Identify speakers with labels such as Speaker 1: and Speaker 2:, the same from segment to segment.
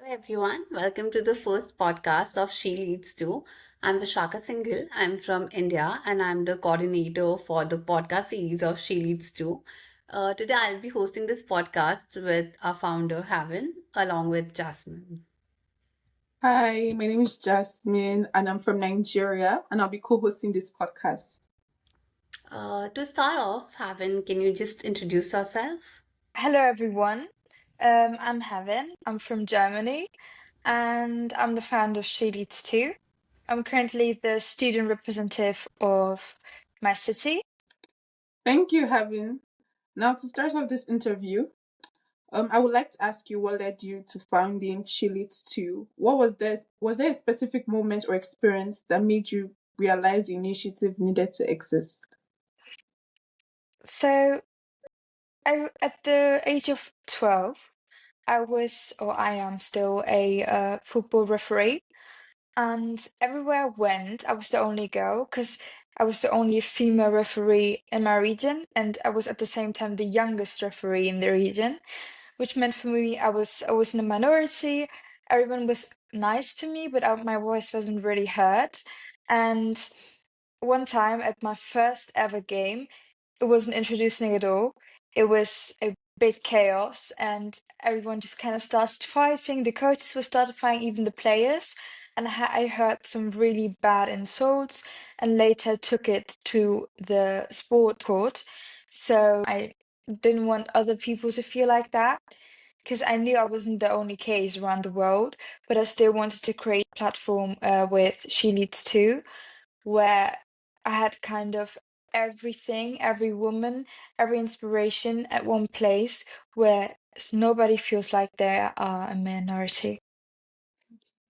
Speaker 1: Hello everyone, welcome to the first podcast of She Leads To. I'm Vishakha Singhal. I'm from India and I'm the coordinator for the podcast series of She Leads To. Today I'll be hosting this podcast with our founder Havin along with Jasmine.
Speaker 2: Hi, my name is Jasmine and I'm from Nigeria and I'll be co-hosting this podcast.
Speaker 1: To start off, Havin, can you just introduce yourself?
Speaker 3: Hello, everyone. I'm Havin. I'm from Germany, and I'm the founder of She Leads Too. I'm currently the student representative of my city.
Speaker 2: Thank you, Havin. Now to start off this interview, I would like to ask you what led you to founding She Leads To. What was there a specific moment or experience that made you realize the initiative needed to exist?
Speaker 3: So, at the age of 12, I was, or I am still, a football referee. And everywhere I went, I was the only girl because I was the only female referee in my region, and I was at the same time the youngest referee in the region, which meant for me I was in a minority. Everyone was nice to me, but my voice wasn't really heard. And one time at my first ever game, it wasn't introducing at all. It was a big chaos, and everyone just kind of started fighting. The coaches were started fighting, even the players. And I heard some really bad insults, and later took it to the sport court. So I didn't want other people to feel like that because I knew I wasn't the only case around the world, but I still wanted to create a platform with She Leads Too, where I had kind of everything, every woman, every inspiration at one place where nobody feels like they are a minority.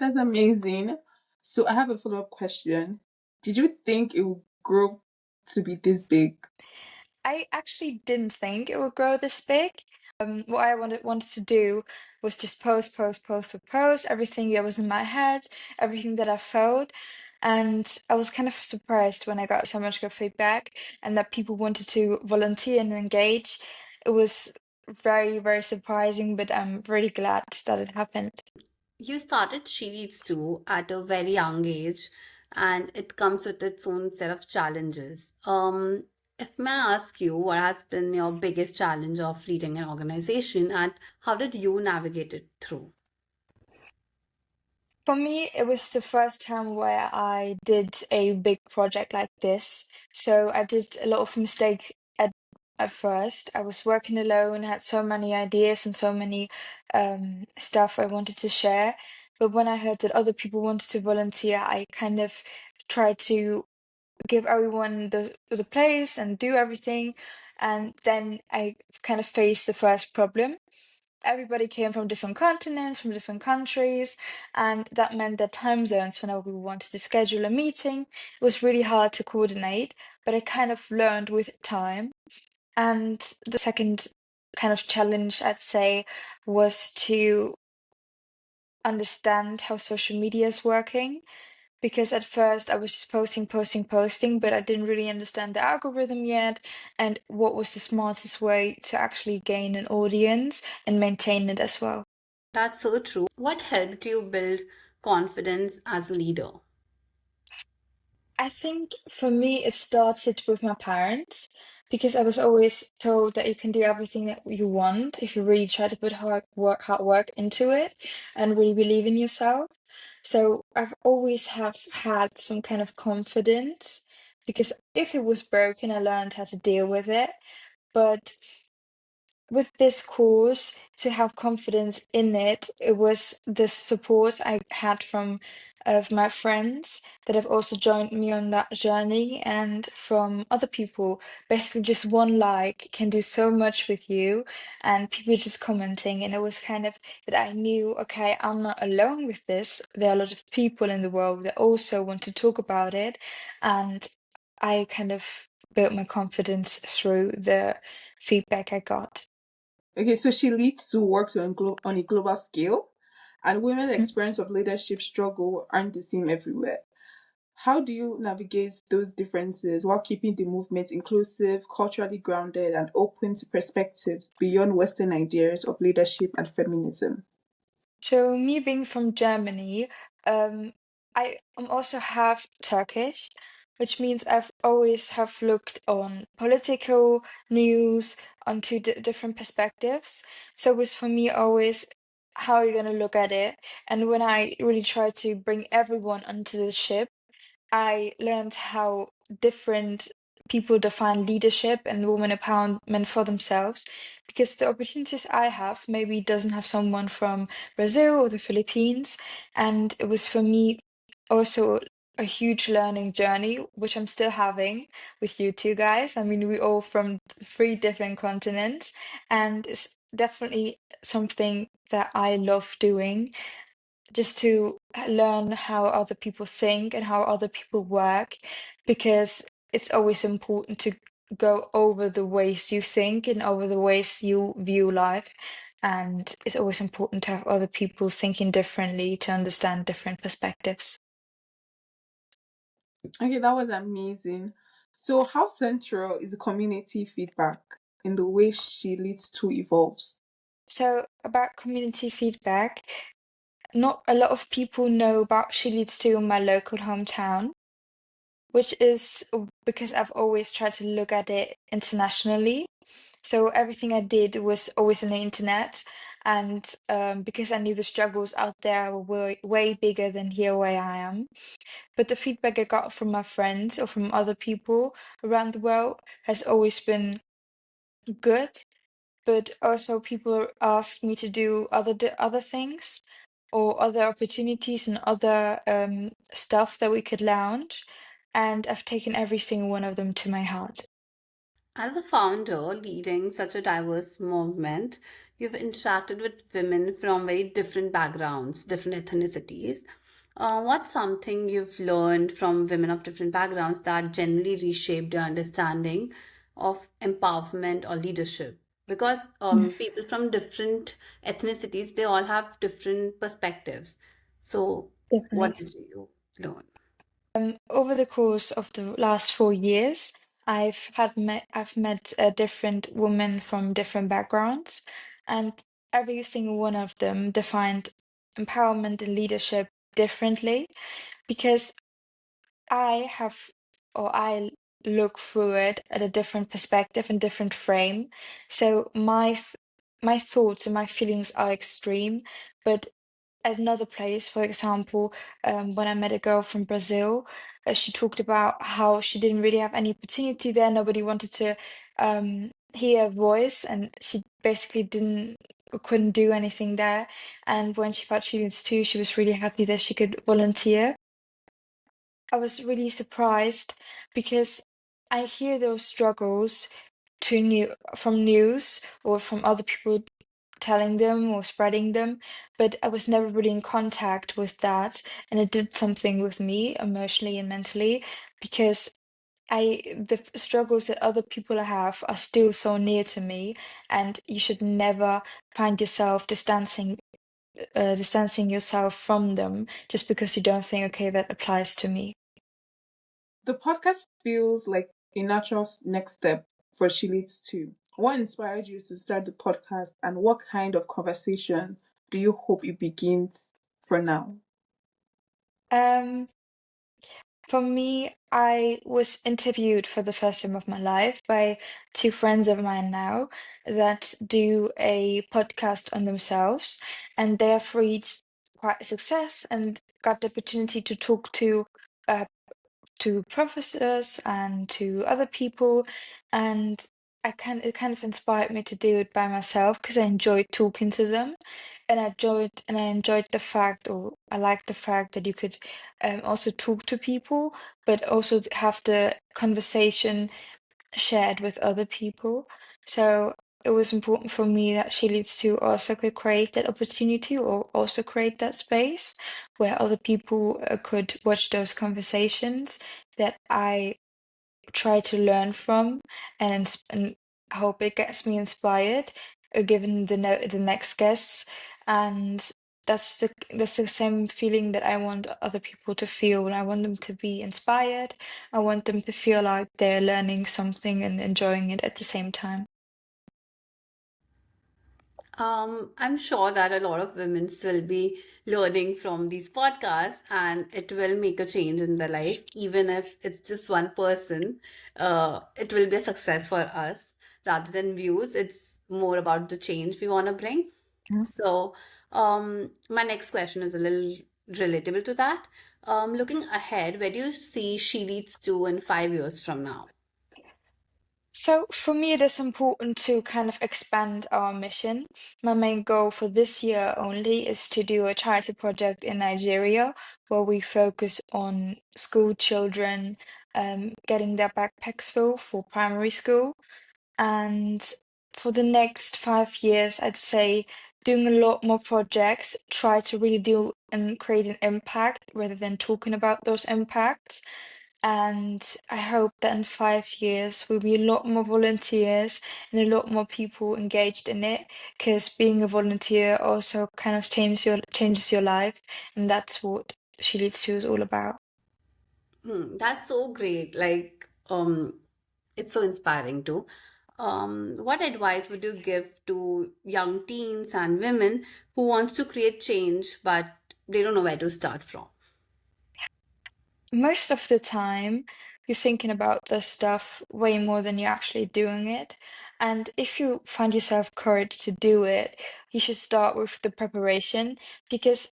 Speaker 2: That's amazing. So I have a follow-up question. Did you think it would grow to be this big?
Speaker 3: I actually didn't think it would grow this big. What I wanted to do was just post everything that was in my head, everything that I felt. And I was kind of surprised when I got so much good feedback and that people wanted to volunteer and engage. It was very, very surprising, but I'm really glad that it happened.
Speaker 1: You started She Leads To at a very young age and it comes with its own set of challenges. If may I ask you, what has been your biggest challenge of leading an organization and how did you navigate it through?
Speaker 3: For me, it was the first time where I did a big project like this. So I did a lot of mistakes at first. I was working alone, had so many ideas and so many stuff I wanted to share. But when I heard that other people wanted to volunteer, I kind of tried to give everyone the place and do everything. And then I kind of faced the first problem. Everybody came from different continents, from different countries, and that meant that time zones, whenever we wanted to schedule a meeting, it was really hard to coordinate. But I kind of learned with time. And the second kind of challenge, I'd say, was to understand how social media is working. Because at first I was just posting, but I didn't really understand the algorithm yet and what was the smartest way to actually gain an audience and maintain it as well.
Speaker 1: That's so true. What helped you build confidence as a leader?
Speaker 3: I think for me, it started with my parents because I was always told that you can do everything that you want if you really try to put hard work into it and really believe in yourself. So I've always have had some kind of confidence because if it was broken, I learned how to deal with it. But with this course, to have confidence in it, it was the support I had from of my friends that have also joined me on that journey and from other people. Basically, just one like can do so much with you, and people just commenting. And it was kind of that I knew, okay, I'm not alone with this. There are a lot of people in the world that also want to talk about it, and I kind of built my confidence through the feedback I got.
Speaker 2: Okay, so she leads to works on a global scale, and women's experience of leadership struggle aren't the same everywhere. How do you navigate those differences while keeping the movement inclusive, culturally grounded, and open to perspectives beyond Western ideas of leadership and feminism?
Speaker 3: So me being from Germany, um, I am also half Turkish, which means I've always have looked on political news onto different perspectives. So it was for me always how are you going to look at it? And when I really try to bring everyone onto the ship, I learned how different people define leadership and women empowerment for themselves because the opportunities I have maybe doesn't have someone from Brazil or the Philippines. And it was for me also a huge learning journey, which I'm still having with you two guys. I mean, we all from three different continents, and it's definitely something that I love doing just to learn how other people think and how other people work, because it's always important to go over the ways you think and over the ways you view life. And it's always important to have other people thinking differently to understand different perspectives.
Speaker 2: Okay, that was amazing. So, how central is the community feedback in the way She Leads to evolves?
Speaker 3: So, about community feedback, not a lot of people know about She Leads to in my local hometown, which is because I've always tried to look at it internationally. So everything I did was always on the internet, and because I knew the struggles out there were way bigger than here where I am. But the feedback I got from my friends or from other people around the world has always been good. But also people asked me to do other things or other opportunities and other stuff that we could launch, and I've taken every single one of them to my heart.
Speaker 1: As a founder leading such a diverse movement, you've interacted with women from very different backgrounds, different ethnicities. What's something you've learned from women of different backgrounds that generally reshaped your understanding of empowerment or leadership? Because people from different ethnicities, they all have different perspectives. So, what
Speaker 3: Definitely.
Speaker 1: did you learn?
Speaker 3: Over the course of the last 4 years, I've met different women from different backgrounds, and every single one of them defined empowerment and leadership differently because I have or I look through it at a different perspective and different frame. So my thoughts and my feelings are extreme, but at another place, for example, when I met a girl from Brazil, she talked about how she didn't really have any opportunity there. Nobody wanted to hear her voice, and she basically didn't couldn't do anything there. And when she felt she needs to, she was really happy that she could volunteer. I was really surprised because I hear those struggles from news or from other people telling them or spreading them, but I was never really in contact with that, and it did something with me emotionally and mentally because the struggles that other people have are still so near to me, and you should never find yourself distancing yourself from them just because you don't think, okay, that applies to me.
Speaker 2: The podcast feels like a natural next step for She Leads to. What inspired you to start the podcast, and what kind of conversation do you hope it begins for now?
Speaker 3: Um, For me, I was interviewed for the first time of my life by two friends of mine now that do a podcast on themselves, and they have reached quite a success and got the opportunity to talk uh, to professors and to other people, and it kind of inspired me to do it by myself because I enjoyed talking to them, and I enjoyed the fact, or I liked the fact that you could also talk to people, but also have the conversation shared with other people. So it was important for me that She Leads to also could create that opportunity or also create that space where other people could watch those conversations that I try to learn from, and hope it gets me inspired, given the next guests. And that's the same feeling that I want other people to feel. And I want them to be inspired. I want them to feel like they're learning something and enjoying it at the same time.
Speaker 1: I'm sure that a lot of women will be learning from these podcasts and it will make a change in their life. Even if it's just one person, it will be a success for us. Rather than views, it's more about the change we want to bring. So, my next question is a little relatable to that. Looking ahead, where do you see She Leads to in 5 years from now?
Speaker 3: So for me, it is important to kind of expand our mission. My main goal for this year only is to do a charity project in Nigeria where we focus on school children getting their backpacks full for primary school. And for the next 5 years, I'd say doing a lot more projects, try to really do and create an impact rather than talking about those impacts. And I hope that in 5 years, will be a lot more volunteers and a lot more people engaged in it. Because being a volunteer also kind of changes your life, and that's what She Leads To is all about.
Speaker 1: That's so great. It's so inspiring too. What advice would you give to young teens and women who wants to create change but they don't know where to start from?
Speaker 3: Most of the time, you're thinking about this stuff way more than you're actually doing it. And if you find yourself courage to do it, you should start with the preparation because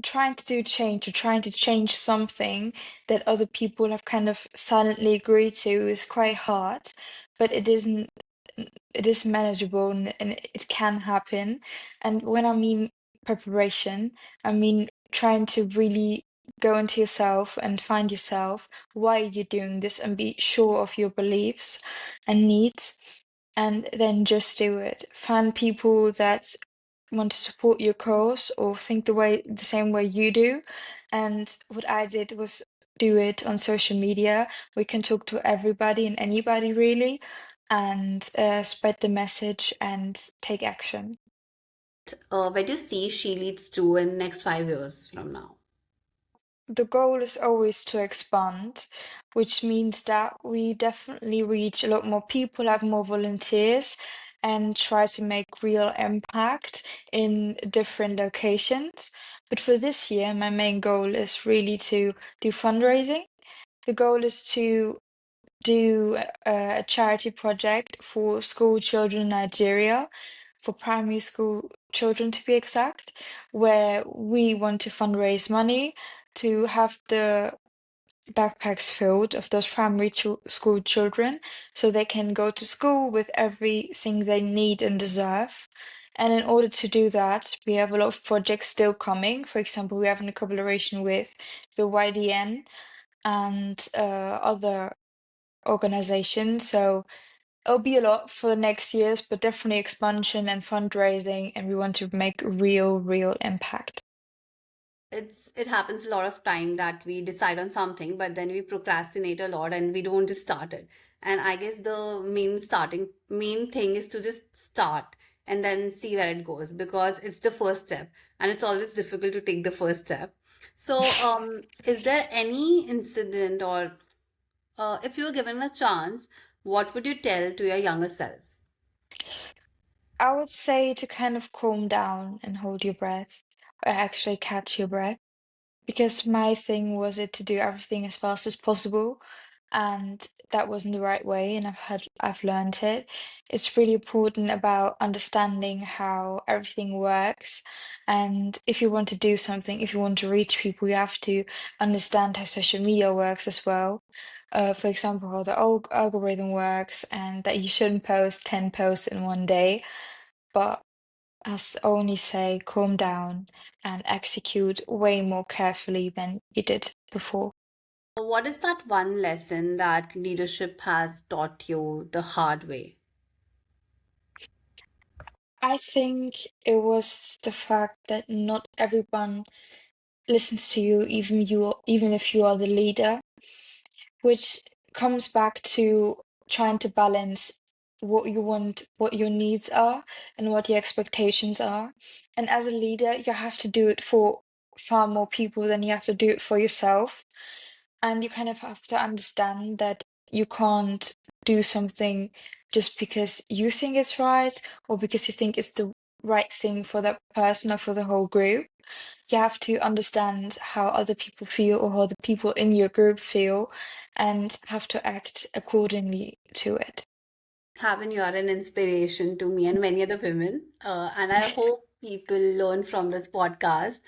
Speaker 3: trying to do change or trying to change something that other people have kind of silently agreed to is quite hard, but it is manageable and it can happen. And when I mean preparation, I mean trying to really go into yourself and find yourself why you're doing this and be sure of your beliefs and needs, and then just do it. Find people that want to support your cause or think the same way you do. And what I did was do it on social media. We can talk to everybody and anybody really, and spread the message and take action.
Speaker 1: Where do you see She Leads to in next 5 years from now?
Speaker 3: The goal is always to expand, which means that we definitely reach a lot more people, have more volunteers, and try to make real impact in different locations. But for this year, my main goal is really to do fundraising. The goal is to do a charity project for school children in Nigeria, for primary school children to be exact, where we want to fundraise money to have the backpacks filled of those primary school children so they can go to school with everything they need and deserve. And in order to do that, we have a lot of projects still coming. For example, we have a collaboration with the YDN and other organizations. So it'll be a lot for the next years, but definitely expansion and fundraising, and we want to make real impact.
Speaker 1: It happens a lot of time that we decide on something, but then we procrastinate a lot and we don't just start it. And I guess the main thing is to just start and then see where it goes because it's the first step and it's always difficult to take the first step. So, is there any incident or if you were given a chance, what would you tell to your younger self?
Speaker 3: I would say to kind of calm down and hold your breath, or actually catch your breath. Because my thing was it to do everything as fast as possible, and that wasn't the right way, and I've learned it. It's really important about understanding how everything works, and if you want to do something, if you want to reach people, you have to understand how social media works as well. For example, how the algorithm works, and that you shouldn't post 10 posts in one day, but as only say calm down and execute way more carefully than you did before.
Speaker 1: What is that one lesson that leadership has taught you the hard way?
Speaker 3: I think it was the fact that not everyone listens to you, even if you are the leader, which comes back to trying to balance what you want, what your needs are, and what your expectations are. And as a leader, you have to do it for far more people than you have to do it for yourself. And you kind of have to understand that you can't do something just because you think it's right or because you think it's the right thing for that person or for the whole group. You have to understand how other people feel or how the people in your group feel and have to act accordingly to it.
Speaker 1: Havin, you are an inspiration to me and many other women. And I hope people learn from this podcast.